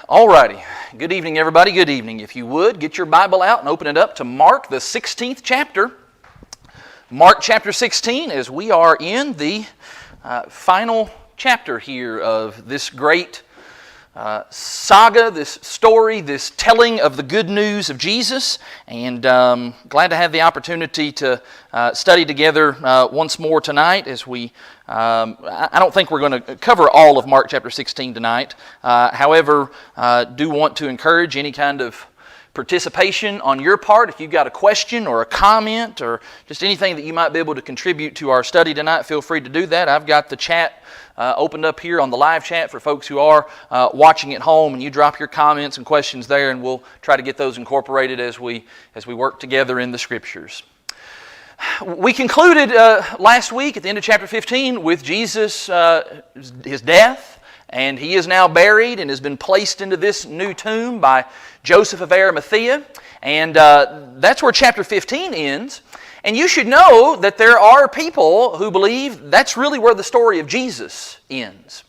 Alrighty, good evening everybody, good evening. If you would, get your Bible out and open it up to Mark, the 16th chapter. Mark chapter 16, as we are in the final chapter here of this great saga, this story, this telling of the good news of Jesus. And glad to have the opportunity to study together once more tonight as we I don't think we're going to cover all of Mark chapter 16 tonight. However, do want to encourage any kind of participation on your part. If you've got a question or a comment or just anything that you might be able to contribute to our study tonight, feel free to do that. I've got the chat opened up here on the live chat for folks who are watching at home, and you drop your comments and questions there, and we'll try to get those incorporated as we work together in the Scriptures. We concluded last week at the end of chapter 15 with Jesus, his death, and he is now buried and has been placed into this new tomb by Joseph of Arimathea, and that's where chapter 15 ends. And you should know that there are people who believe that's really where the story of Jesus ends.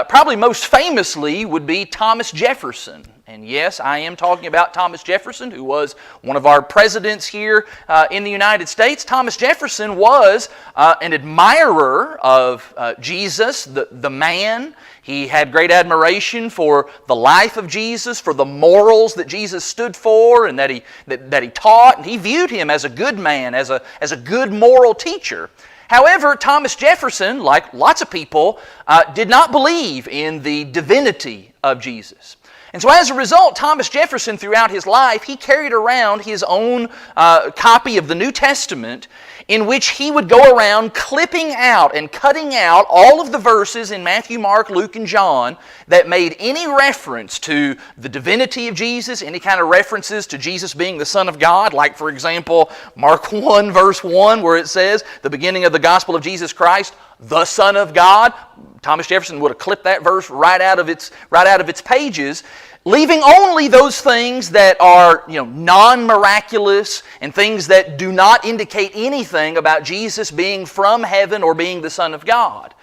Probably most famously would be Thomas Jefferson. And yes, I am talking about Thomas Jefferson, who was one of our presidents here in the United States. Thomas Jefferson was an admirer of Jesus, the man. He had great admiration for the life of Jesus, for the morals that Jesus stood for and that he taught. And he viewed him as a good man, as a good moral teacher. However, Thomas Jefferson, like lots of people, did not believe in the divinity of Jesus. And so as a result, Thomas Jefferson, throughout his life, he carried around his own copy of the New Testament in which he would go around clipping out and cutting out all of the verses in Matthew, Mark, Luke, and John that made any reference to the divinity of Jesus, any kind of references to Jesus being the Son of God, like, for example, Mark 1, verse 1, where it says, the beginning of the gospel of Jesus Christ, the Son of God. Thomas Jefferson would have clipped that verse right out of its pages, leaving only those things that are, non-miraculous and things that do not indicate anything about Jesus being from heaven or being the Son of God.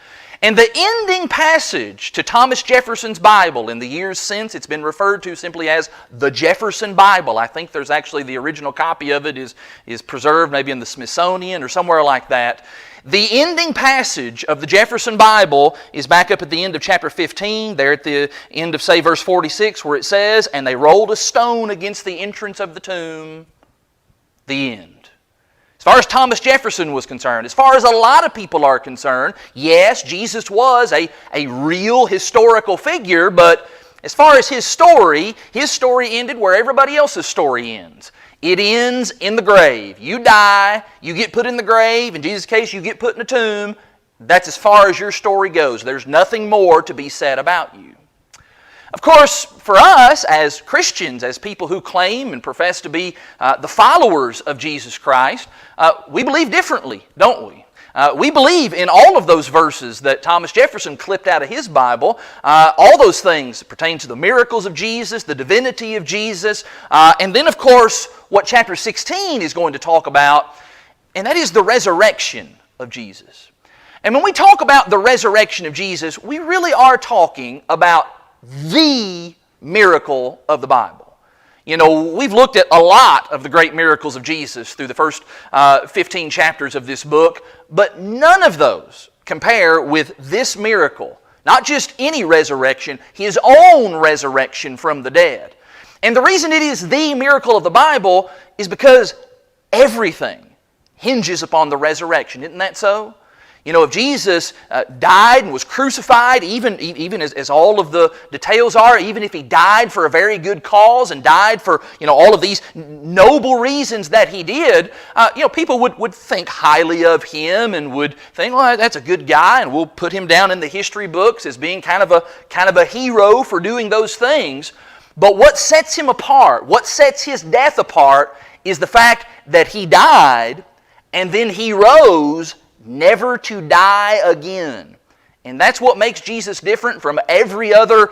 And the ending passage to Thomas Jefferson's Bible, in the years since, it's been referred to simply as the Jefferson Bible. I think there's actually the original copy of it is preserved maybe in the Smithsonian or somewhere like that. The ending passage of the Jefferson Bible is back up at the end of chapter 15, there at the end of, say, verse 46, where it says, "And they rolled a stone against the entrance of the tomb." The end. As far as Thomas Jefferson was concerned, as far as a lot of people are concerned, yes, Jesus was a real historical figure, but as far as his story ended where everybody else's story ends. It ends in the grave. You die, you get put in the grave. In Jesus' case, you get put in a tomb. That's as far as your story goes. There's nothing more to be said about you. Of course, for us as Christians, as people who claim and profess to be the followers of Jesus Christ, we believe differently, don't we? We believe in all of those verses that Thomas Jefferson clipped out of his Bible, all those things that pertain to the miracles of Jesus, the divinity of Jesus, and then, of course, what chapter 16 is going to talk about, and that is the resurrection of Jesus. And when we talk about the resurrection of Jesus, we really are talking about the miracle of the Bible. We've looked at a lot of the great miracles of Jesus through the first 15 chapters of this book, but none of those compare with this miracle. Not just any resurrection, His own resurrection from the dead. And the reason it is the miracle of the Bible is because everything hinges upon the resurrection. Isn't that so? If Jesus died and was crucified, even as all of the details are, even if He died for a very good cause and died for all of these noble reasons that He did, people would think highly of Him and would think, well, that's a good guy, and we'll put Him down in the history books as being kind of a hero for doing those things. But what sets Him apart, what sets His death apart, is the fact that He died and then He rose never to die again. And that's what makes Jesus different from every other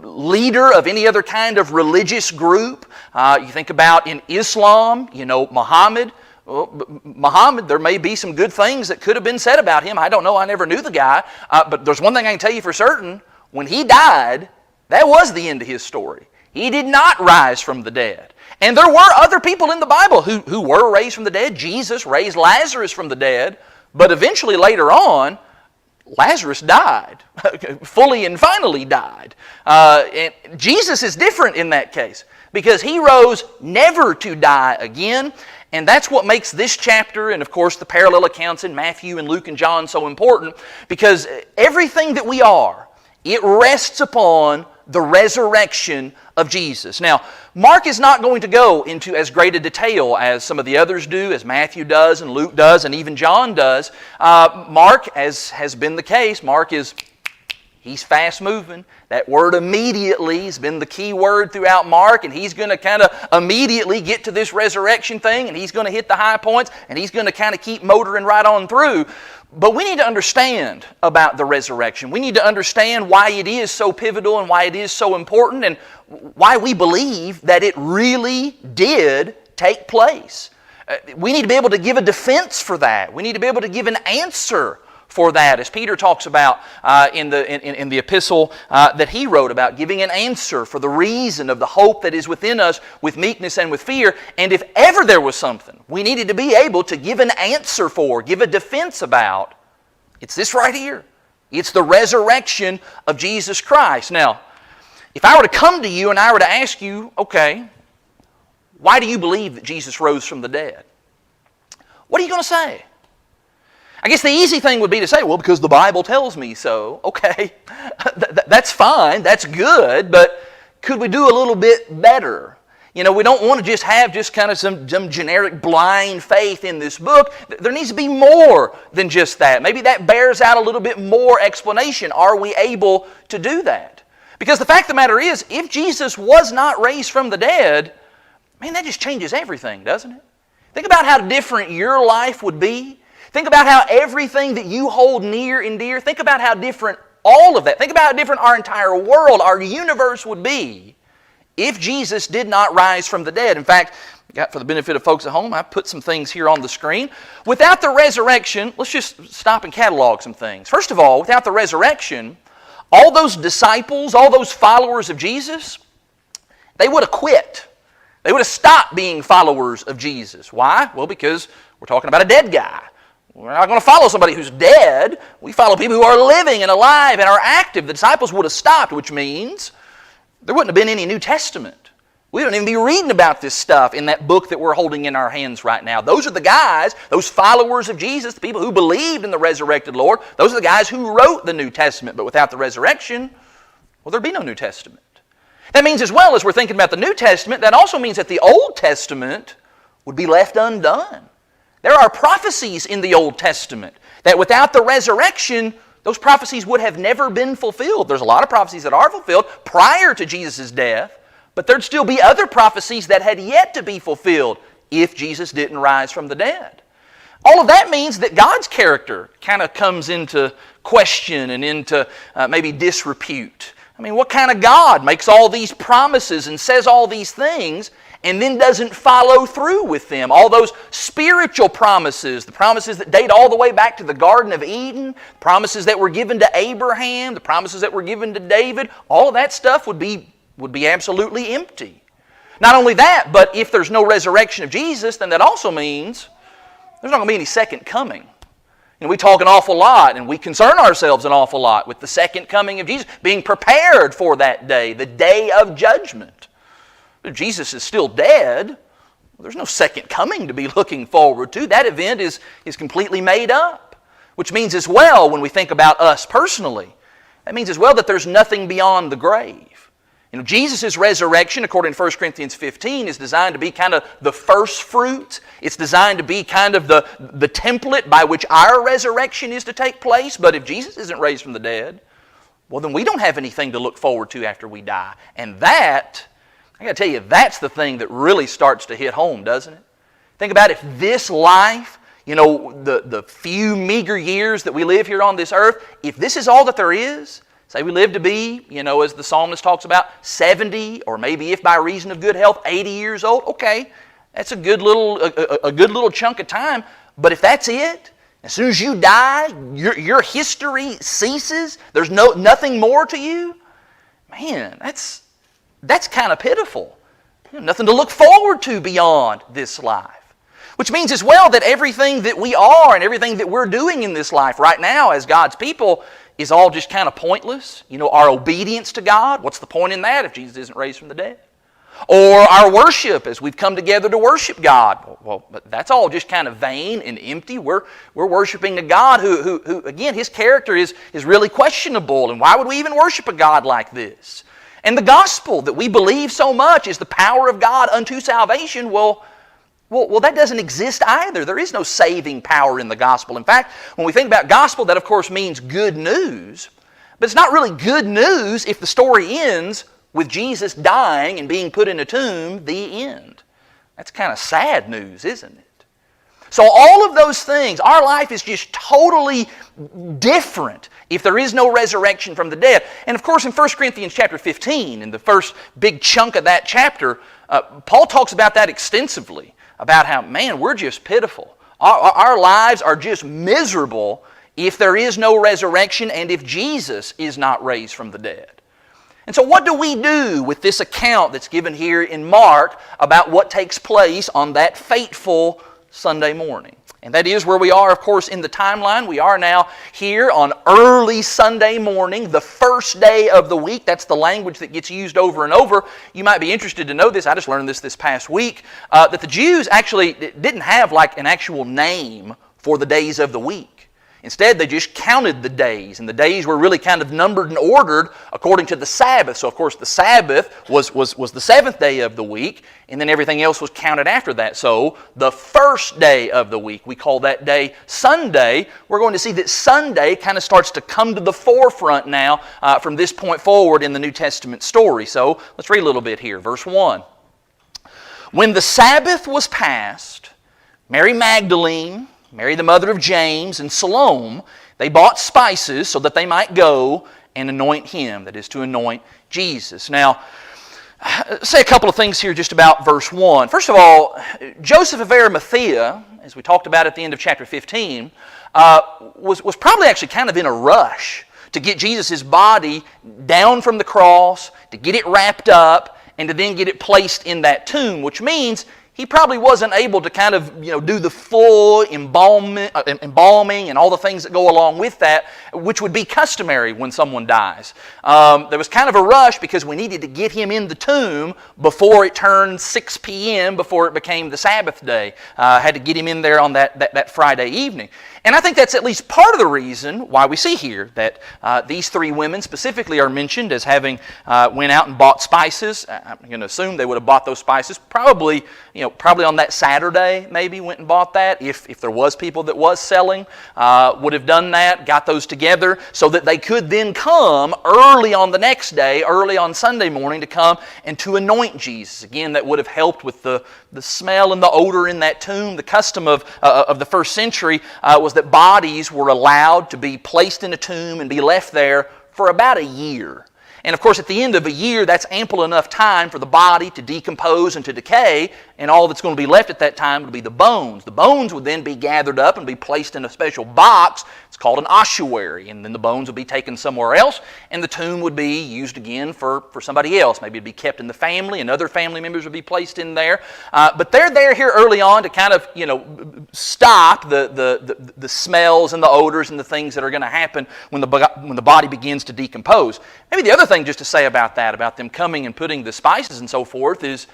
leader of any other kind of religious group. You think about in Islam, Muhammad. Well, Muhammad, there may be some good things that could have been said about him. I don't know. I never knew the guy. But there's one thing I can tell you for certain. When he died, That was the end of his story. He did not rise from the dead. And there were other people in the Bible who were raised from the dead. Jesus raised Lazarus from the dead. But eventually, later on, Lazarus died, fully and finally died. And Jesus is different in that case because he rose never to die again. And that's what makes this chapter and, of course, the parallel accounts in Matthew and Luke and John so important, because everything that we are, it rests upon the resurrection of Jesus. Now, Mark is not going to go into as great a detail as some of the others do, as Matthew does and Luke does and even John does. Mark, as has been the case, he's fast moving. That word immediately has been the key word throughout Mark, and he's going to kind of immediately get to this resurrection thing, and he's going to hit the high points, and he's going to kind of keep motoring right on through. But we need to understand about the resurrection. We need to understand why it is so pivotal and why it is so important and why we believe that it really did take place. We need to be able to give a defense for that. We need to be able to give an answer for that, as Peter talks about in the epistle that he wrote about giving an answer for the reason of the hope that is within us with meekness and with fear. And if ever there was something we needed to be able to give an answer for, give a defense about, it's this right here. It's the resurrection of Jesus Christ. Now, if I were to come to you and I were to ask you, okay, why do you believe that Jesus rose from the dead? What are you going to say? I guess the easy thing would be to say, well, because the Bible tells me so. Okay, that's fine, that's good, but could we do a little bit better? You know, we don't want to just have kind of some generic blind faith in this book. There needs to be more than just that. Maybe that bears out a little bit more explanation. Are we able to do that? Because the fact of the matter is, if Jesus was not raised from the dead, man, that just changes everything, doesn't it? Think about how different your life would be. Think about how everything that you hold near and dear, think about how different all of that, think about how different our entire world, our universe would be if Jesus did not rise from the dead. In fact, for the benefit of folks at home, I put some things here on the screen. Without the resurrection, let's just stop and catalog some things. First of all, without the resurrection, all those disciples, all those followers of Jesus, they would have quit. They would have stopped being followers of Jesus. Why? Well, because we're talking about a dead guy. We're not going to follow somebody who's dead. We follow people who are living and alive and are active. The disciples would have stopped, which means there wouldn't have been any New Testament. We wouldn't even be reading about this stuff in that book that we're holding in our hands right now. Those are the guys, those followers of Jesus, the people who believed in the resurrected Lord, those are the guys who wrote the New Testament. But without the resurrection, well, there'd be no New Testament. That means as well as we're thinking about the New Testament, that also means that the Old Testament would be left undone. There are prophecies in the Old Testament that without the resurrection, those prophecies would have never been fulfilled. There's a lot of prophecies that are fulfilled prior to Jesus' death, but there'd still be other prophecies that had yet to be fulfilled if Jesus didn't rise from the dead. All of that means that God's character kind of comes into question and into maybe disrepute. I mean, what kind of God makes all these promises and says all these things and then doesn't follow through with them? All those spiritual promises, the promises that date all the way back to the Garden of Eden, promises that were given to Abraham, the promises that were given to David, all of that stuff would be absolutely empty. Not only that, but if there's no resurrection of Jesus, then that also means there's not going to be any second coming. You know, we talk an awful lot and we concern ourselves an awful lot with the second coming of Jesus, being prepared for that day, the day of judgment. If Jesus is still dead, well, there's no second coming to be looking forward to. That event is completely made up. Which means as well, when we think about us personally, that means as well that there's nothing beyond the grave. You know, Jesus' resurrection, according to 1 Corinthians 15, is designed to be kind of the first fruit. It's designed to be kind of the template by which our resurrection is to take place. But if Jesus isn't raised from the dead, well, then we don't have anything to look forward to after we die. And that, I got to tell you, that's the thing that really starts to hit home, doesn't it? Think about if this life, you know, the few meager years that we live here on this earth, if this is all that there is, say we live to be, you know, as the psalmist talks about, 70, or maybe if by reason of good health, 80 years old, okay, that's a good little chunk of time. But if that's it, as soon as you die, your history ceases, there's nothing more to you, man, that's kind of pitiful. Nothing to look forward to beyond this life. Which means as well that everything that we are and everything that we're doing in this life right now as God's people is all just kind of pointless. Our obedience to God, what's the point in that if Jesus isn't raised from the dead? Or our worship as we've come together to worship God. Well, but that's all just kind of vain and empty. We're worshiping a God who again, His character is really questionable. And why would we even worship a God like this? And the gospel that we believe so much is the power of God unto salvation. Well, that doesn't exist either. There is no saving power in the gospel. In fact, when we think about gospel, that of course means good news. But it's not really good news if the story ends with Jesus dying and being put in a tomb, the end. That's kind of sad news, isn't it? So all of those things, our life is just totally different if there is no resurrection from the dead. And of course in 1 Corinthians chapter 15, in the first big chunk of that chapter, Paul talks about that extensively, about how, man, we're just pitiful. Our lives are just miserable if there is no resurrection and if Jesus is not raised from the dead. And so what do we do with this account that's given here in Mark about what takes place on that fateful Sunday morning? And that is where we are, of course, in the timeline. We are now here on early Sunday morning, the first day of the week. That's the language that gets used over and over. You might be interested to know this. I just learned this past week, that the Jews actually didn't have like an actual name for the days of the week. Instead, they just counted the days, and the days were really kind of numbered and ordered according to the Sabbath. So, of course, the Sabbath was the seventh day of the week, and then everything else was counted after that. So, the first day of the week, we call that day Sunday. We're going to see that Sunday kind of starts to come to the forefront now from this point forward in the New Testament story. So, let's read a little bit here. Verse 1. When the Sabbath was past, Mary Magdalene, Mary the mother of James, and Salome, they bought spices so that they might go and anoint Him, that is to anoint Jesus. Now, say a couple of things here just about verse 1. First of all, Joseph of Arimathea, as we talked about at the end of chapter 15, was probably actually kind of in a rush to get Jesus' body down from the cross, to get it wrapped up, and to then get it placed in that tomb, which means he probably wasn't able to kind of, do the full embalming and all the things that go along with that, which would be customary when someone dies. There was kind of a rush because we needed to get him in the tomb before it turned 6 p.m., before it became the Sabbath day. Had to get him in there on that Friday evening. And I think that's at least part of the reason why we see here that these three women specifically are mentioned as having went out and bought spices. I'm going to assume they would have bought those spices probably on that Saturday, maybe went and bought that. If there was people that was selling, would have done that, got those together so that they could then come early on the next day, early on Sunday morning, to come and to anoint Jesus. Again, that would have helped with the smell and the odor in that tomb. The custom of the first century was that bodies were allowed to be placed in a tomb and be left there for about a year. And of course, at the end of a year, that's ample enough time for the body to decompose and to decay, and all that's going to be left at that time would be the bones. The bones would then be gathered up and be placed in a special box. It's called an ossuary, and then the bones would be taken somewhere else, and the tomb would be used again for somebody else. Maybe it'd be kept in the family, and other family members would be placed in there. But they're there here early on to kind of, stop the smells and the odors and the things that are going to happen when the body begins to decompose. Maybe the other thing just to say about that, about them coming and putting the spices and so forth, is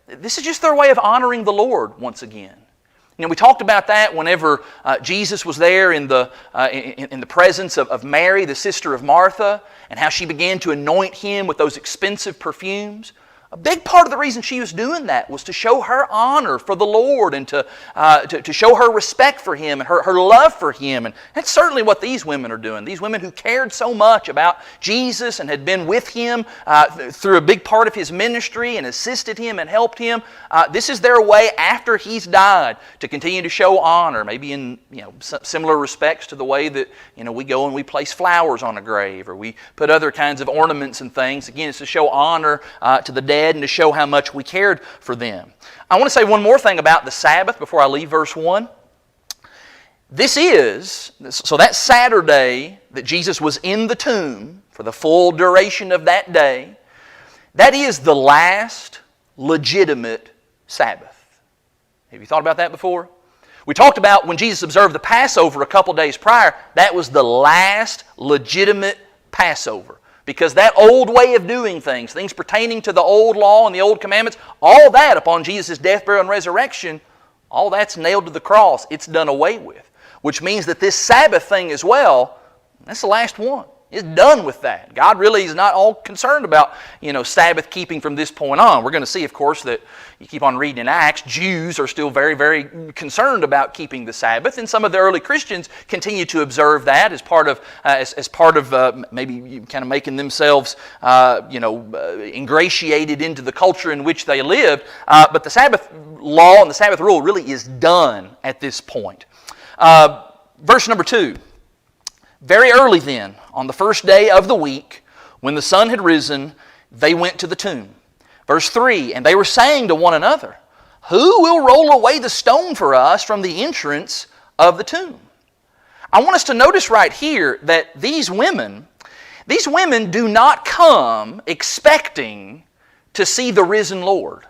this is just their way of honoring the Lord once again. We talked about that whenever Jesus was there in the presence of Mary, the sister of Martha, and how she began to anoint Him with those expensive perfumes. A big part of the reason she was doing that was to show her honor for the Lord and to show her respect for Him and her love for Him. And that's certainly what these women are doing. These women who cared so much about Jesus and had been with Him through a big part of His ministry and assisted Him and helped Him. This is their way after He's died to continue to show honor, maybe in similar respects to the way that we go and we place flowers on a grave or we put other kinds of ornaments and things. Again, it's to show honor to the dead and to show how much we cared for them. I want to say one more thing about the Sabbath before I leave verse 1. So that Saturday that Jesus was in the tomb for the full duration of that day, that is the last legitimate Sabbath. Have you thought about that before? We talked about when Jesus observed the Passover a couple days prior, that was the last legitimate Passover. Because that old way of doing things, things pertaining to the old law and the old commandments, all that upon Jesus' death, burial, and resurrection, all that's nailed to the cross. It's done away with. Which means that this Sabbath thing as well, that's the last one. It's done with that. God really is not all concerned about, Sabbath keeping from this point on. We're going to see, of course, that you keep on reading in Acts, Jews are still very, very concerned about keeping the Sabbath, and some of the early Christians continue to observe that as part of maybe kind of making themselves, ingratiated into the culture in which they lived. But the Sabbath law and the Sabbath rule really is done at this point. Verse number 2. Very early then, on the first day of the week, when the sun had risen, they went to the tomb. Verse 3, and they were saying to one another, who will roll away the stone for us from the entrance of the tomb? I want us to notice right here that these women do not come expecting to see the risen Lord.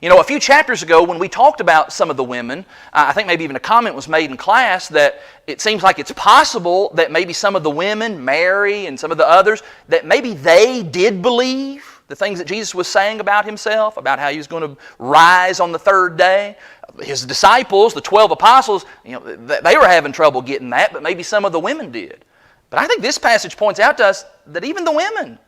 A few chapters ago when we talked about some of the women, I think maybe even a comment was made in class that it seems like it's possible that maybe some of the women, Mary and some of the others, that maybe they did believe the things that Jesus was saying about Himself, about how He was going to rise on the third day. His disciples, the 12 apostles, they were having trouble getting that, but maybe some of the women did. But I think this passage points out to us that even the women,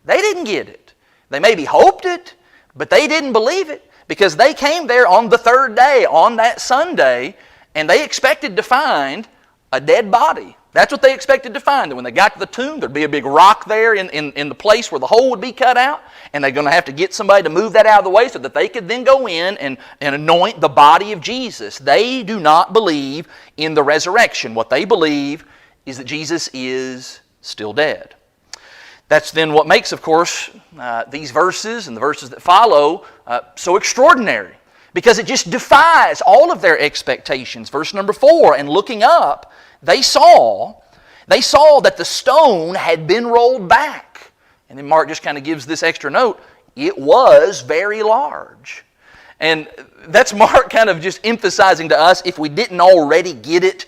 they didn't get it. They maybe hoped it, but they didn't believe it. Because they came there on the third day, on that Sunday, and they expected to find a dead body. That's what they expected to find. That when they got to the tomb, there'd be a big rock there in the place where the hole would be cut out, and they're going to have to get somebody to move that out of the way so that they could then go in and anoint the body of Jesus. They do not believe in the resurrection. What they believe is that Jesus is still dead. That's then what makes, of course, these verses and the verses that follow so extraordinary. Because it just defies all of their expectations. Verse number 4, and looking up, they saw that the stone had been rolled back. And then Mark just kind of gives this extra note, it was very large. And that's Mark kind of just emphasizing to us, if we didn't already get it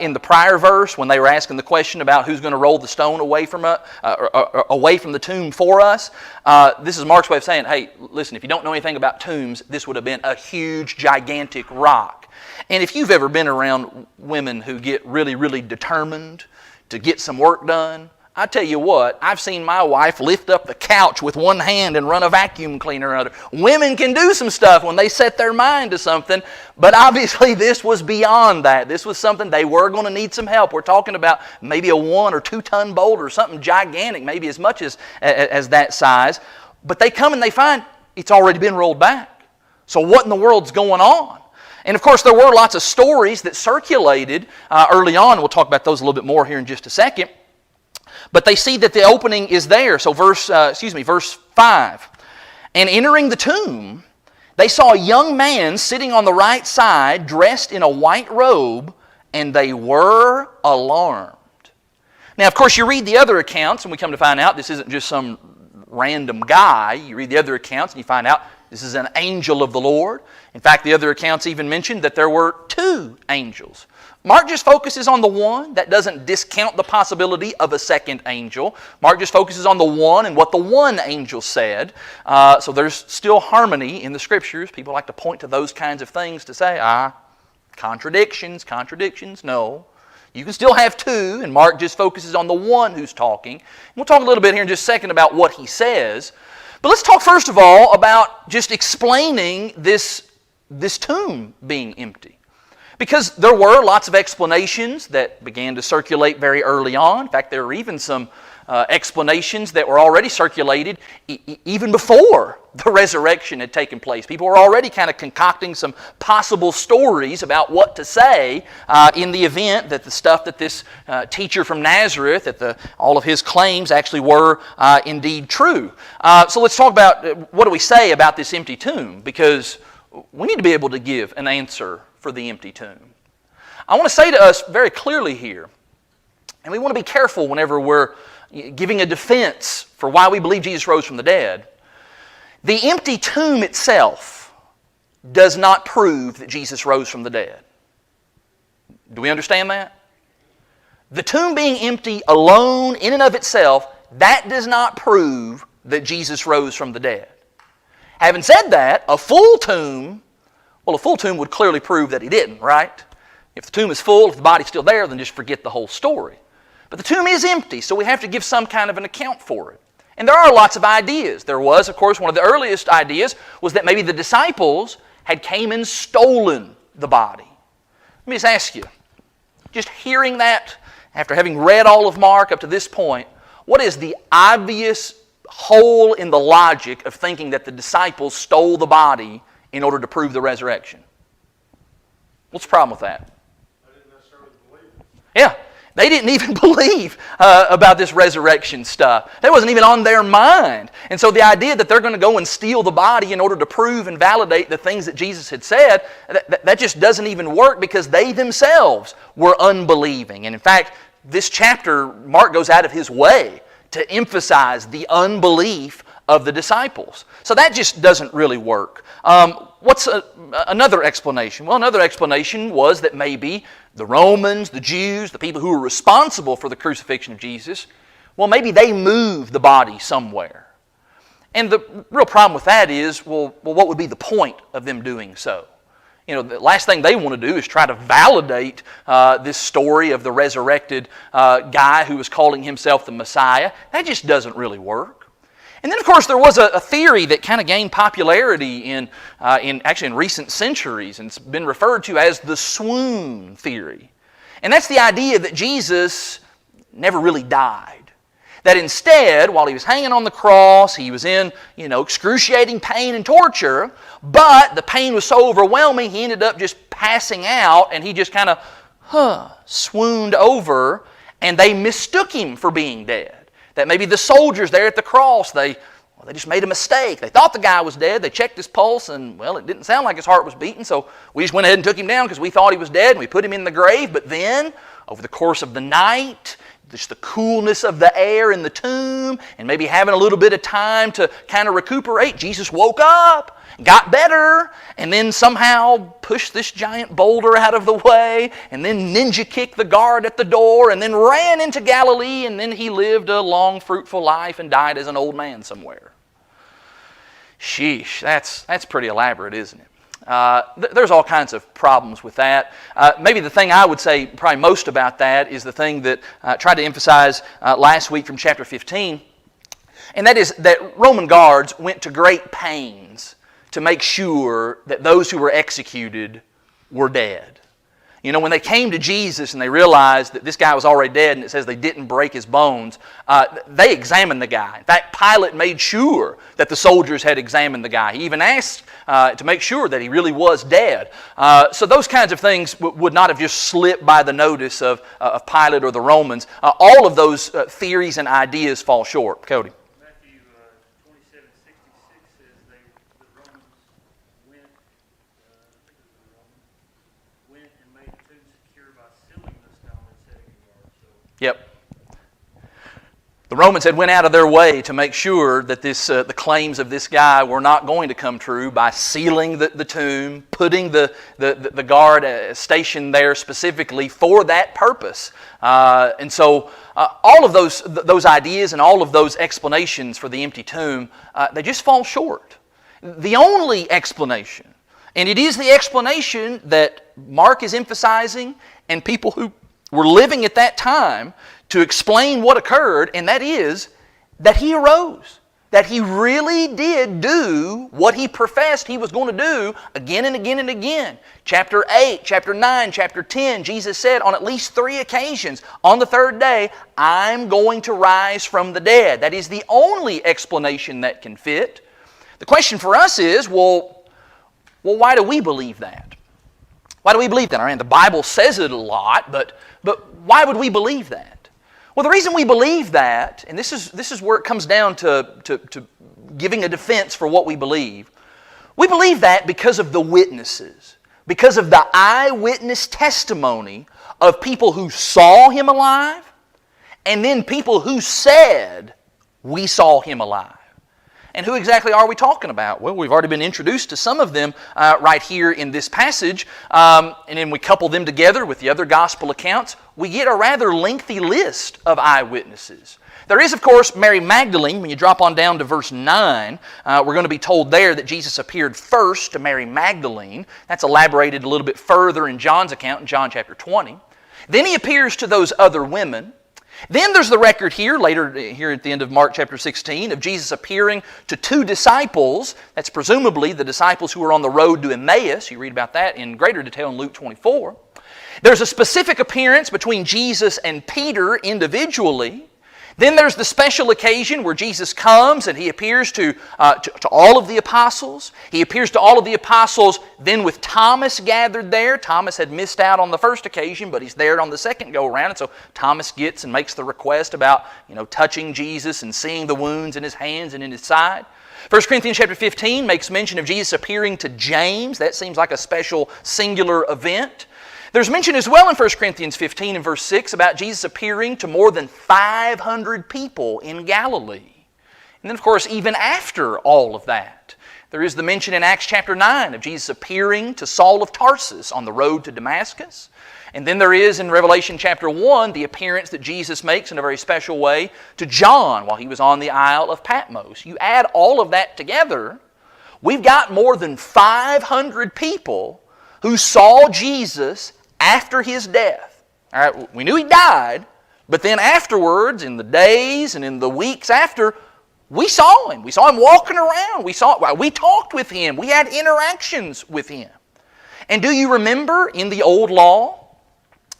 in the prior verse when they were asking the question about who's going to roll the stone away from the tomb for us. This is Mark's way of saying, hey, listen, if you don't know anything about tombs, this would have been a huge, gigantic rock. And if you've ever been around women who get really, really determined to get some work done, I tell you what, I've seen my wife lift up the couch with one hand and run a vacuum cleaner another. Women can do some stuff when they set their mind to something, but obviously this was beyond that. This was something they were going to need some help. We're talking about maybe a 1 or 2 ton boulder, something gigantic, maybe as much as that size. But they come and they find it's already been rolled back. So what in the world's going on? And of course there were lots of stories that circulated early on. We'll talk about those a little bit more here in just a second. But they see that the opening is there. So verse 5. And entering the tomb, they saw a young man sitting on the right side, dressed in a white robe, and they were alarmed. Now, of course, you read the other accounts, and we come to find out this isn't just some random guy. You read the other accounts, and you find out this is an angel of the Lord. In fact, the other accounts even mentioned that there were 2 angels. Mark just focuses on the one. That doesn't discount the possibility of a second angel. Mark just focuses on the one and what the one angel said. So there's still harmony in the Scriptures. People like to point to those kinds of things to say, contradictions. No. You can still have 2, and Mark just focuses on the one who's talking. And we'll talk a little bit here in just a second about what he says. But let's talk first of all about just explaining this tomb being empty. Because there were lots of explanations that began to circulate very early on. In fact, there were even some explanations that were already circulated even before the resurrection had taken place. People were already kind of concocting some possible stories about what to say in the event that the stuff that this teacher from Nazareth, that all of his claims actually were indeed true. So let's talk about what do we say about this empty tomb, because we need to be able to give an answer for the empty tomb. I want to say to us very clearly here, And we want to be careful whenever we're giving a defense for why we believe Jesus rose from the dead. The empty tomb itself does not prove that Jesus rose from the dead. Do we understand that? The tomb being empty alone, in and of itself, that does not prove that Jesus rose from the dead. Having said that, a full tomb would clearly prove that He didn't, right? If the tomb is full, if the body's still there, then just forget the whole story. But the tomb is empty, so we have to give some kind of an account for it. And there are lots of ideas. There was, of course, one of the earliest ideas was that maybe the disciples had came and stolen the body. Let me just ask you, just hearing that, after having read all of Mark up to this point, what is the obvious hole in the logic of thinking that the disciples stole the body in order to prove the resurrection? What's the problem with that? I didn't necessarily believe it. Yeah, they didn't even believe about this resurrection stuff. That wasn't even on their mind. And so the idea that they're going to go and steal the body in order to prove and validate the things that Jesus had said, that just doesn't even work because they themselves were unbelieving. And in fact, this chapter, Mark goes out of his way to emphasize the unbelief of the disciples. So that just doesn't really work. What's another explanation? Well, another explanation was that maybe the Romans, the Jews, the people who were responsible for the crucifixion of Jesus, well, maybe they moved the body somewhere. And the real problem with that is, well, what would be the point of them doing so? You know, the last thing they want to do is try to validate this story of the resurrected guy who was calling himself the Messiah. That just doesn't really work. And then, of course, there was a theory that kind of gained popularity in recent centuries, and it's been referred to as the swoon theory. And that's the idea that Jesus never really died. That instead, while He was hanging on the cross, He was in, excruciating pain and torture, but the pain was so overwhelming, He ended up just passing out, and He just kind of swooned over, and they mistook Him for being dead. That maybe the soldiers there at the cross, they just made a mistake. They thought the guy was dead. They checked his pulse, and, well, it didn't sound like his heart was beating, so we just went ahead and took him down because we thought he was dead, and we put him in the grave. But then, over the course of the night, just the coolness of the air in the tomb, and maybe having a little bit of time to kind of recuperate, Jesus woke up, got better, and then somehow pushed this giant boulder out of the way, and then ninja kicked the guard at the door, and then ran into Galilee, and then He lived a long, fruitful life and died as an old man somewhere. Sheesh, that's pretty elaborate, isn't it? There's all kinds of problems with that. Maybe the thing I would say probably most about that is the thing that I tried to emphasize last week from chapter 15, and that is that Roman guards went to great pains to make sure that those who were executed were dead. When they came to Jesus and they realized that this guy was already dead, and it says they didn't break his bones, they examined the guy. In fact, Pilate made sure that the soldiers had examined the guy. He even asked to make sure that he really was dead. So those kinds of things would not have just slipped by the notice of Pilate or the Romans. All of those theories and ideas fall short. Cody. Matthew 27:66 says the Romans went and made the tomb secure by sealing the stone and setting a guard. Yep. The Romans had went out of their way to make sure that the claims of this guy were not going to come true by sealing the tomb, putting the guard stationed there specifically for that purpose. And so all of those ideas and all of those explanations for the empty tomb, they just fall short. The only explanation, and it is the explanation that Mark is emphasizing and people who were living at that time to explain what occurred, and that is that He arose. That He really did do what He professed He was going to do again and again and again. Chapter 8, chapter 9, chapter 10, Jesus said on at least 3 occasions, on the third day, I'm going to rise from the dead. That is the only explanation that can fit. The question for us is, well, why do we believe that? Why do we believe that? I mean, the Bible says it a lot, but why would we believe that? Well, the reason we believe that, and this is where it comes down to giving a defense for what we believe that because of the witnesses, because of the eyewitness testimony of people who saw Him alive, and then people who said, we saw him alive. And who exactly are we talking about? Well, we've already been introduced to some of them right here in this passage, and then we couple them together with the other gospel accounts. We get a rather lengthy list of eyewitnesses. There is, of course, Mary Magdalene. When you drop on down to verse 9, we're going to be told there that Jesus appeared first to Mary Magdalene. That's elaborated a little bit further in John's account in John chapter 20. Then he appears to those other women. Then there's the record here, later here at the end of Mark chapter 16, of Jesus appearing to 2 disciples. That's presumably the disciples who were on the road to Emmaus. You read about that in greater detail in Luke 24. There's a specific appearance between Jesus and Peter individually. Then there's the special occasion where Jesus comes and he appears to all of the apostles. He appears to all of the apostles then with Thomas gathered there. Thomas had missed out on the first occasion, but he's there on the second go-around. And so Thomas gets and makes the request about touching Jesus and seeing the wounds in his hands and in his side. 1 Corinthians chapter 15 makes mention of Jesus appearing to James. That seems like a special singular event. There's mention as well in 1 Corinthians 15 and verse 6 about Jesus appearing to more than 500 people in Galilee. And then, of course, even after all of that, there is the mention in Acts chapter 9 of Jesus appearing to Saul of Tarsus on the road to Damascus. And then there is in Revelation chapter 1 the appearance that Jesus makes in a very special way to John while he was on the Isle of Patmos. You add all of that together, we've got more than 500 people who saw Jesus after his death. All right, we knew he died, but then afterwards, in the days and in the weeks after, we saw him. We saw him walking around. We talked with him. We had interactions with him. And do you remember in the Old Law,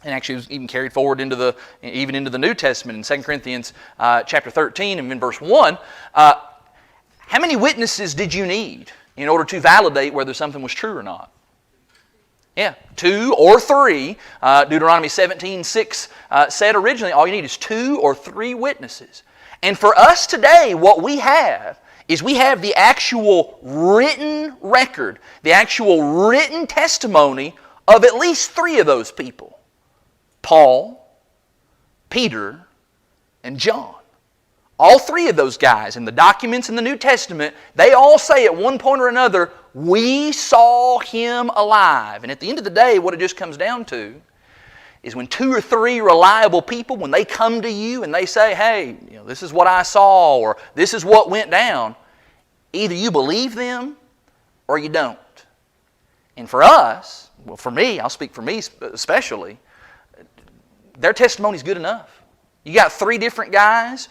and actually it was even carried forward into the New Testament in 2 Corinthians chapter 13 and in verse 1, how many witnesses did you need in order to validate whether something was true or not? Yeah, 2 or 3. Deuteronomy 17:6 said originally, all you need is 2 or 3 witnesses. And for us today, what we have is we have the actual written record, the actual written testimony of at least 3 of those people. Paul, Peter, and John. All 3 of those guys in the documents in the New Testament, they all say at one point or another, we saw him alive. And at the end of the day, what it just comes down to is when 2 or 3 reliable people, when they come to you and they say, hey, this is what I saw or this is what went down, either you believe them or you don't. And for us, well, for me, I'll speak for me especially, their testimony is good enough. You got 3 different guys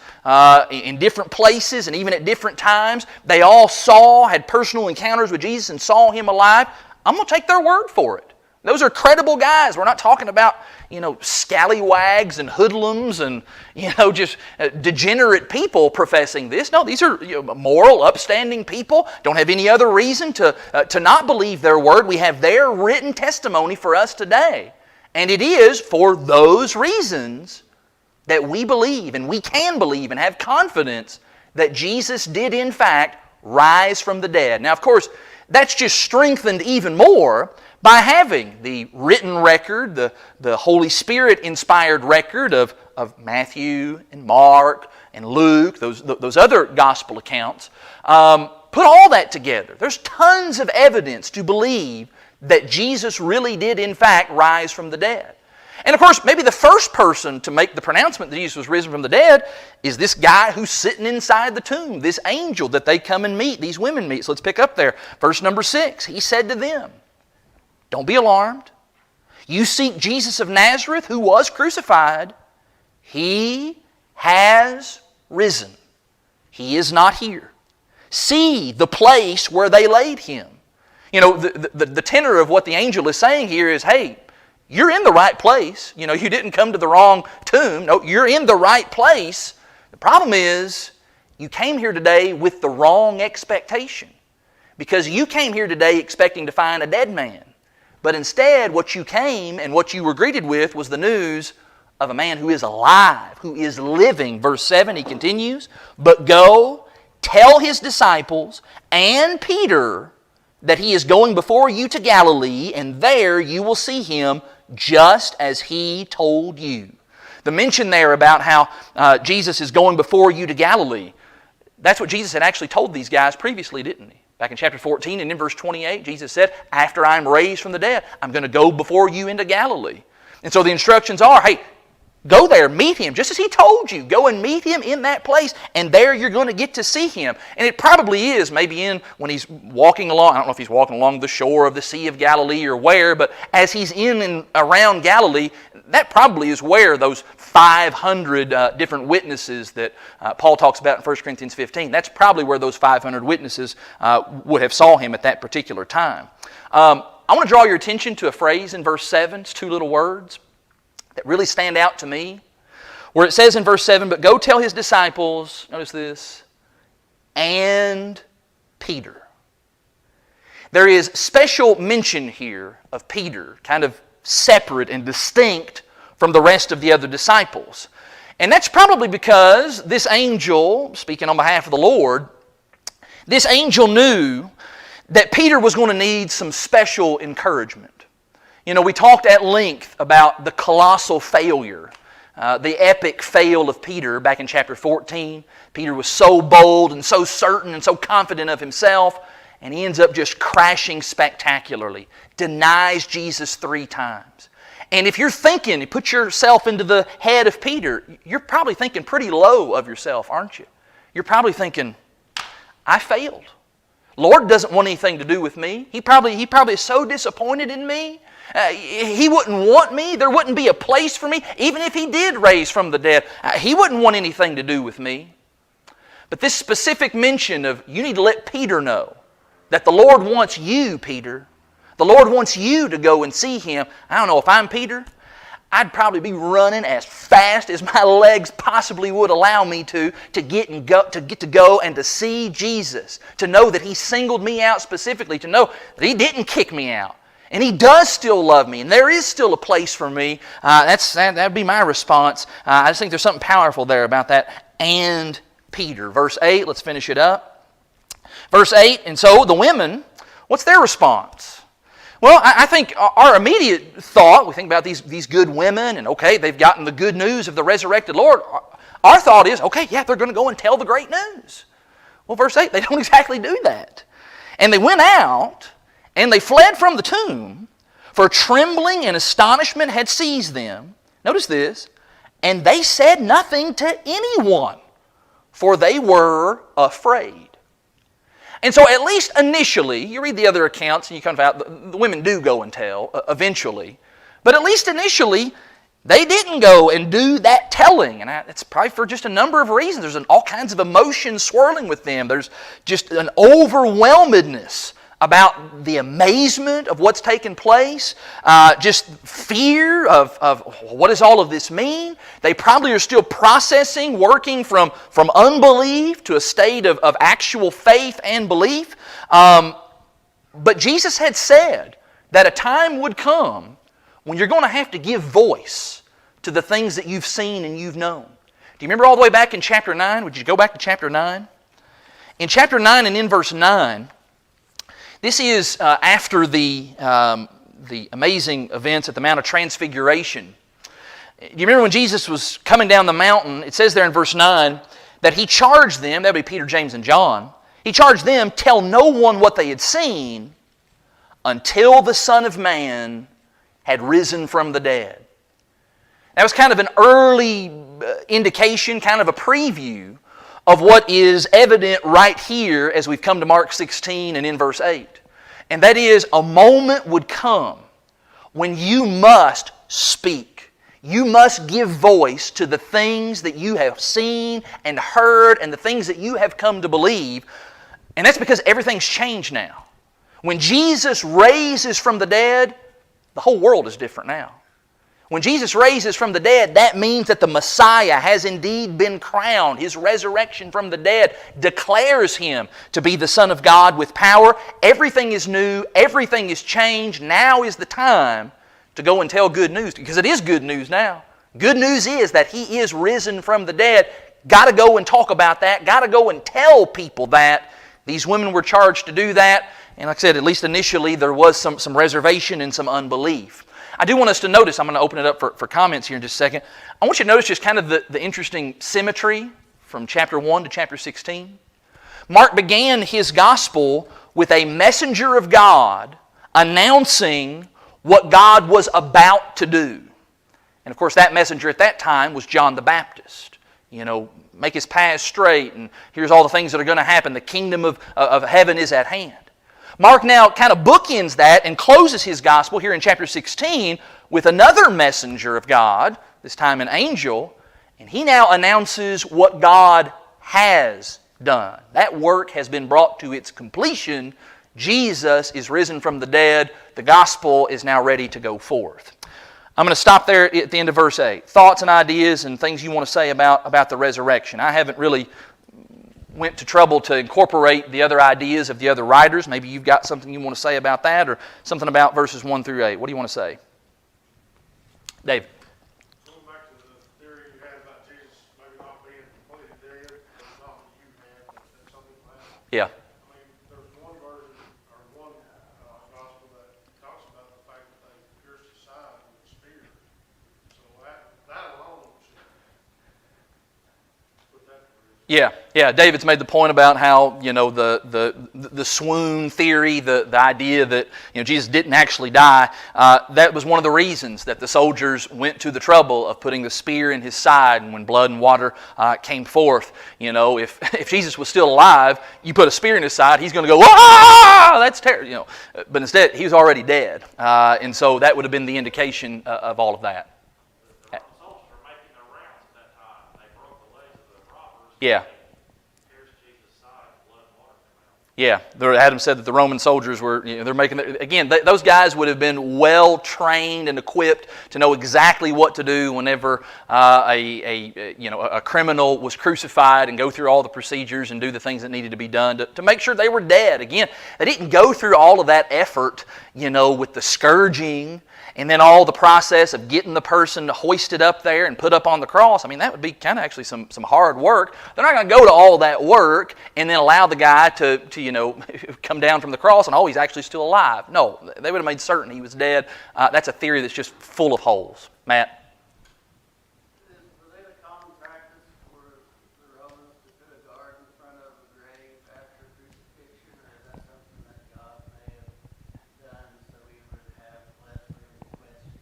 in different places and even at different times. They all had personal encounters with Jesus and saw him alive. I'm going to take their word for it. Those are credible guys. We're not talking about, scallywags and hoodlums and, just degenerate people professing this. No, these are moral, upstanding people. Don't have any other reason to not believe their word. We have their written testimony for us today. And it is for those reasons that we believe and we can believe and have confidence that Jesus did in fact rise from the dead. Now, of course, that's just strengthened even more by having the written record, the Holy Spirit inspired record of Matthew and Mark and Luke, those other gospel accounts. Put all that together. There's tons of evidence to believe that Jesus really did in fact rise from the dead. And of course, maybe the first person to make the pronouncement that Jesus was risen from the dead is this guy who's sitting inside the tomb, this angel that they come and meet, these women meet. So let's pick up there. Verse number 6, he said to them, don't be alarmed. You seek Jesus of Nazareth who was crucified. He has risen. He is not here. See the place where they laid him. The tenor of what the angel is saying here is, hey, you're in the right place. You didn't come to the wrong tomb. No, you're in the right place. The problem is you came here today with the wrong expectation because you came here today expecting to find a dead man. But instead, what you came and what you were greeted with was the news of a man who is alive, who is living. Verse 7, he continues, but go, tell his disciples and Peter that he is going before you to Galilee, and there you will see him just as he told you. The mention there about how Jesus is going before you to Galilee, that's what Jesus had actually told these guys previously, didn't he? Back in chapter 14 and in verse 28, Jesus said, after I'm raised from the dead, I'm going to go before you into Galilee. And so the instructions are, hey, go there, meet Him, just as He told you. Go and meet Him in that place, and there you're going to get to see Him. And it probably is maybe when He's walking along, I don't know if He's walking along the shore of the Sea of Galilee or where, but as He's in and around Galilee, that probably is where those 500 different witnesses that Paul talks about in 1 Corinthians 15, that's probably where those 500 witnesses would have saw Him at that particular time. I want to draw your attention to a phrase in verse 7. It's 2 little words that really stand out to me, where it says in verse 7, but go tell His disciples, notice this, and Peter. There is special mention here of Peter, kind of separate and distinct from the rest of the other disciples. And that's probably because this angel, speaking on behalf of the Lord, this angel knew that Peter was going to need some special encouragement. You know, we talked at length about the colossal failure, the epic fail of Peter back in chapter 14. Peter was so bold and so certain and so confident of himself, and he ends up just crashing spectacularly, denies Jesus 3 times. And if you're thinking, you put yourself into the head of Peter, you're probably thinking pretty low of yourself, aren't you? You're probably thinking, I failed. Lord doesn't want anything to do with me. He probably is so disappointed in me. He wouldn't want me. There wouldn't be a place for me. Even if He did raise from the dead, He wouldn't want anything to do with me. But this specific mention of, you need to let Peter know that the Lord wants you, Peter. The Lord wants you to go and see Him. I don't know, if I'm Peter, I'd probably be running as fast as my legs possibly would allow me to get to go and to see Jesus, to know that He singled me out specifically, to know that He didn't kick me out, and He does still love me, and there is still a place for me. That'd be my response. I just think there's something powerful there about that. And Peter. Verse 8, let's finish it up. Verse 8, and so the women, what's their response? Well, I think our immediate thought, we think about these good women, and okay, they've gotten the good news of the resurrected Lord. Our thought is, okay, yeah, they're going to go and tell the great news. Well, verse 8, they don't exactly do that. And they went out, and they fled from the tomb, for trembling and astonishment had seized them. Notice this, and they said nothing to anyone, for they were afraid. And so at least initially, you read the other accounts and you kind of out, the women do go and tell eventually. But at least initially, they didn't go and do that telling. And it's probably for just a number of reasons. There's all kinds of emotions swirling with them. There's just an overwhelmedness about the amazement of what's taken place, just fear of what does all of this mean. They probably are still processing, working from unbelief to a state of actual faith and belief. But Jesus had said that a time would come when you're going to have to give voice to the things that you've seen and you've known. Do you remember all the way back in chapter 9? Would you go back to chapter 9? In chapter 9 and in verse 9, this is after the amazing events at the Mount of Transfiguration. Do you remember when Jesus was coming down the mountain? It says there in verse 9 that He charged them, that would be Peter, James, and John. He charged them, tell no one what they had seen until the Son of Man had risen from the dead. That was kind of an early indication, kind of a preview of what is evident right here as we've come to Mark 16 and in verse 8. And that is, a moment would come when you must speak. You must give voice to the things that you have seen and heard and the things that you have come to believe. And that's because everything's changed now. When Jesus raises from the dead, the whole world is different now. When Jesus raises from the dead, that means that the Messiah has indeed been crowned. His resurrection from the dead declares Him to be the Son of God with power. Everything is new. Everything is changed. Now is the time to go and tell good news, because it is good news now. Good news is that He is risen from the dead. Got to go and talk about that. Got to go and tell people that. These women were charged to do that. And like I said, at least initially there was some reservation and some unbelief. I do want us to notice, I'm going to open it up for comments here in just a second. I want you to notice just kind of the interesting symmetry from chapter 1 to chapter 16. Mark began his gospel with a messenger of God announcing what God was about to do. And of course, that messenger at that time was John the Baptist. Make his path straight, and here's all the things that are going to happen. The kingdom of heaven is at hand. Mark now kind of bookends that and closes his gospel here in chapter 16 with another messenger of God, this time an angel, and he now announces what God has done. That work has been brought to its completion. Jesus is risen from the dead. The gospel is now ready to go forth. I'm going to stop there at the end of verse 8. Thoughts and ideas and things you want to say about the resurrection. I haven't really went to trouble to incorporate the other ideas of the other writers. Maybe you've got something you want to say about that, or something about verses 1 through 8. What do you want to say? David. Going back to the theory you had about Jesus maybe not being completely dead, but not that you had, but something like that. Yeah. I mean, there's one version or one gospel that talks about the fact that they pierced his side with a spear. So that alone should put that to rest. Yeah. David's made the point about how the swoon theory, the idea that Jesus didn't actually die. That was one of the reasons that the soldiers went to the trouble of putting the spear in his side, and when blood and water came forth, if Jesus was still alive, you put a spear in his side, he's going to go, ah, that's terrible. But instead he was already dead, and so that would have been the indication of all of that. The soldiers were making their rounds at that time. They broke the legs of the robbers. Yeah. Pierced Jesus' side, blood and water came out. Yeah, Adam said that the Roman soldiers were, they're making, again, those guys would have been well trained and equipped to know exactly what to do whenever a criminal was crucified, and go through all the procedures and do the things that needed to be done to make sure they were dead. Again, they didn't go through all of that effort, with the scourging, and then all the process of getting the person hoisted up there and put up on the cross. I mean, that would be kind of actually some hard work. They're not going to go to all that work and then allow the guy to come down from the cross and, he's actually still alive. No, they would have made certain he was dead. That's a theory that's just full of holes. Matt? Was it a common practice for the Romans to put a guard in front of the grave after crucifixion, or is that something that God may have done so we would have less room to question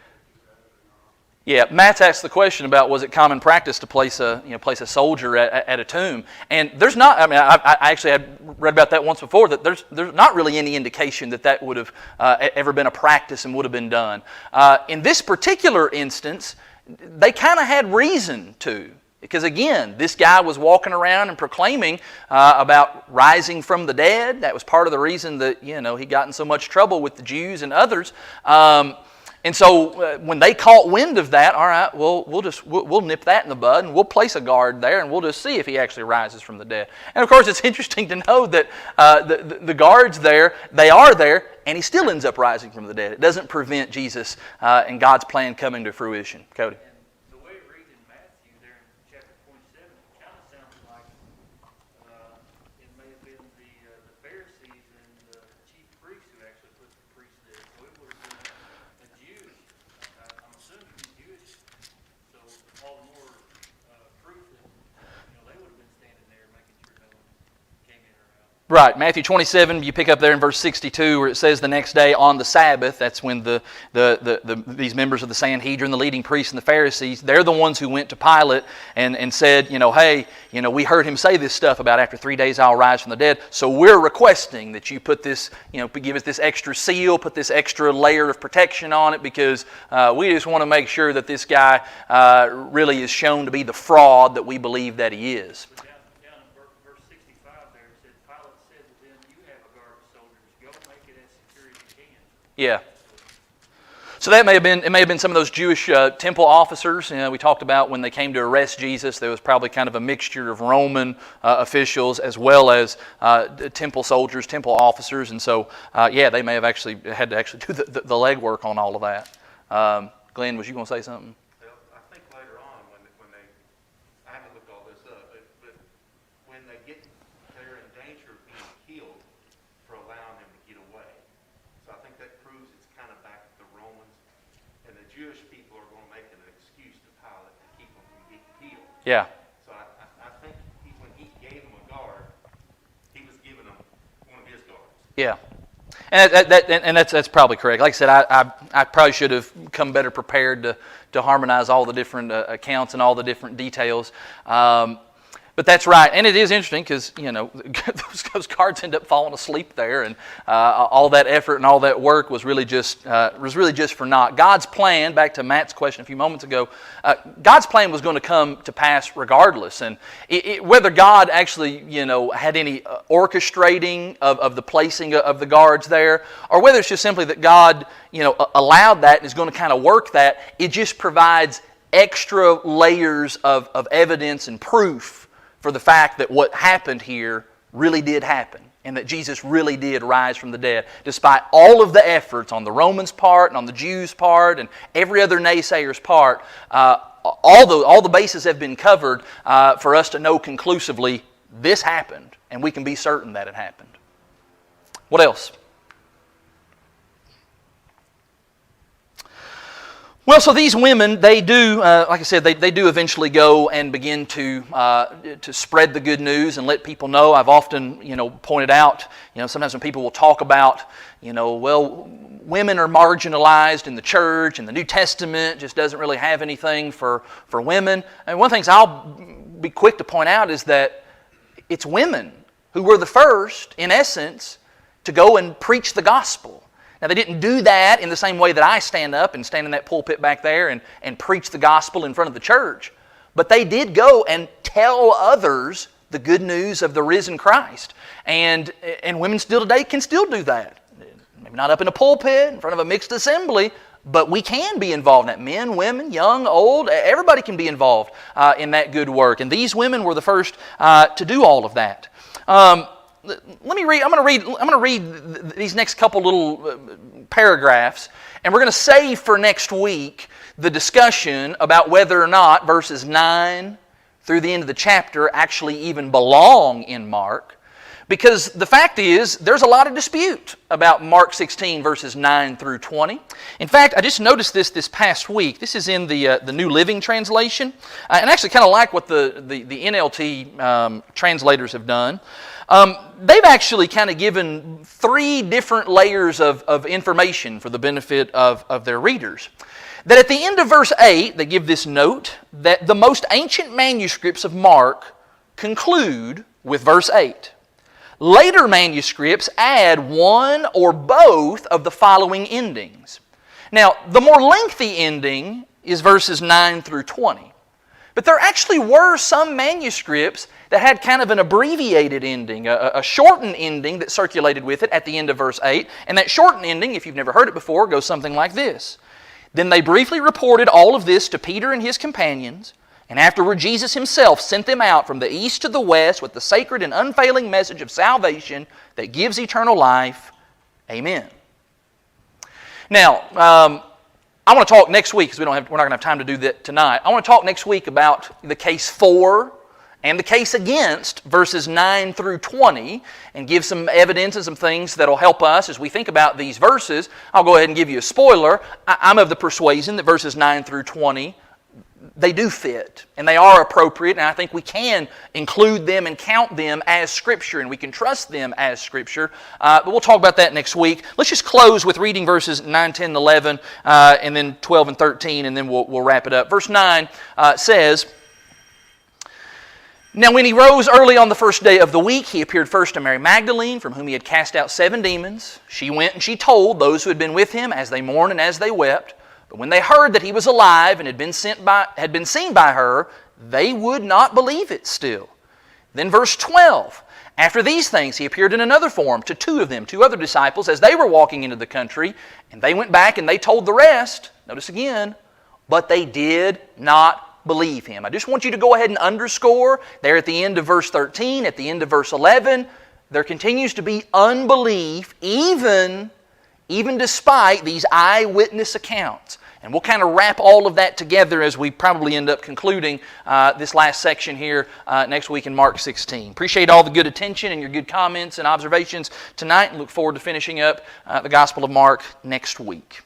if he rose or not? Yeah, Matt's asked the question about, was it common practice to place a soldier at a tomb? And there's not. I mean, I actually had read about that once before. That there's not really any indication that would have ever been a practice and would have been done. In this particular instance, they kind of had reason to. Because again, this guy was walking around and proclaiming about rising from the dead. That was part of the reason that he got in so much trouble with the Jews and others. And so when they caught wind of that, all right, well, we'll nip that in the bud, and we'll place a guard there, and we'll just see if he actually rises from the dead. And of course, it's interesting to know that the guards there, they are there, and he still ends up rising from the dead. It doesn't prevent Jesus and God's plan coming to fruition. Cody. And the way it reads in Matthew there in chapter 27, it kind of sounds like it may have been the Pharisees and the chief priests who actually put the priest there. So it would have been a Jewish, I'm assuming Jewish, so all the more proof that they would have been standing there making sure no one came in or out. Right, Matthew 27, you pick up there in verse 62 where it says the next day on the Sabbath. That's when these members of the Sanhedrin, the leading priests and the Pharisees, they're the ones who went to Pilate and said, hey, we heard him say this stuff about after 3 days I'll rise from the dead. So we're requesting that you put this, give us this extra seal, put this extra layer of protection on it, because we just want to make sure that this guy really is shown to be the fraud that we believe that he is. Down in verse 65 there, it said, Pilate said to them, you have a guard of soldiers, go make it as secure as you can. Yeah. So that may have been some of those Jewish temple officers. We talked about when they came to arrest Jesus, there was probably kind of a mixture of Roman officials as well as temple soldiers, temple officers, and so they may have actually had to do the legwork on all of that. Glenn, was you going to say something? Well, I think later on when they, I haven't looked all this up, but when they get, they're in danger of being killed for allowing them to get away. So I think that proves it's kind of back to the Romans Yeah. So I think when he gave them a guard, he was giving them one of his guards. Yeah. And that's probably correct. Like I said, I probably should have come better prepared to harmonize all the different accounts and all the different details. But that's right, and it is interesting because those guards end up falling asleep there, and all that effort and all that work was really just for naught. God's plan, back to Matt's question a few moments ago, God's plan was going to come to pass regardless, and whether God actually had any orchestrating of the placing of the guards there, or whether it's just simply that God allowed that and is going to kind of work that, it just provides extra layers of evidence and proof for the fact that what happened here really did happen and that Jesus really did rise from the dead, despite all of the efforts on the Romans' part and on the Jews' part and every other naysayer's part. All the bases have been covered for us to know conclusively this happened, and we can be certain that it happened. What else? Well, so these women, they do, like I said, they do eventually go and begin to spread the good news and let people know. I've often, pointed out, sometimes when people will talk about, well, women are marginalized in the church and the New Testament just doesn't really have anything for women. And one of the things I'll be quick to point out is that it's women who were the first, in essence, to go and preach the gospel. Now, they didn't do that in the same way that I stand up and stand in that pulpit back there and preach the gospel in front of the church. But they did go and tell others the good news of the risen Christ. And women still today can still do that. Maybe not up in a pulpit, in front of a mixed assembly, but we can be involved in that. Men, women, young, old, everybody can be involved in that good work. And these women were the first to do all of that. Let me read. I'm going to read these next couple little paragraphs, and we're going to save for next week the discussion about whether or not verses 9 through the end of the chapter actually even belong in Mark, because the fact is there's a lot of dispute about Mark 16 verses 9 through 20. In fact, I just noticed this past week. This is in the New Living Translation, and I actually kind of like what the NLT translators have done. They've actually kind of given 3 different layers of information for the benefit of their readers. That at the end of verse 8, they give this note that the most ancient manuscripts of Mark conclude with verse 8. Later manuscripts add one or both of the following endings. Now, the more lengthy ending is verses 9 through 20. But there actually were some manuscripts that had kind of an abbreviated ending, a shortened ending that circulated with it at the end of verse 8. And that shortened ending, if you've never heard it before, goes something like this. Then they briefly reported all of this to Peter and his companions, and afterward Jesus himself sent them out from the east to the west with the sacred and unfailing message of salvation that gives eternal life. Amen. Now, I want to talk next week, because we're not going to have time to do that tonight. I want to talk next week about the case for and the case against verses 9 through 20, and give some evidence and some things that will help us as we think about these verses. I'll go ahead and give you a spoiler. I'm of the persuasion that verses 9 through 20, they do fit, and they are appropriate, and I think we can include them and count them as Scripture, and we can trust them as Scripture. But we'll talk about that next week. Let's just close with reading verses 9, 10, and 11, and then 12 and 13, and then we'll wrap it up. Verse 9 says, Now when he rose early on the first day of the week, he appeared first to Mary Magdalene, from whom he had cast out 7 demons. She went and she told those who had been with him, as they mourned and as they wept. But when they heard that he was alive and had been seen by her, they would not believe it still. Then verse 12, after these things he appeared in another form to 2 of them, 2 other disciples, as they were walking into the country, and they went back and they told the rest. Notice again, but they did not believe him. I just want you to go ahead and underscore there at the end of verse 13, at the end of verse 11, there continues to be unbelief even despite these eyewitness accounts. And we'll kind of wrap all of that together as we probably end up concluding this last section here next week in Mark 16. Appreciate all the good attention and your good comments and observations tonight, and look forward to finishing up the Gospel of Mark next week.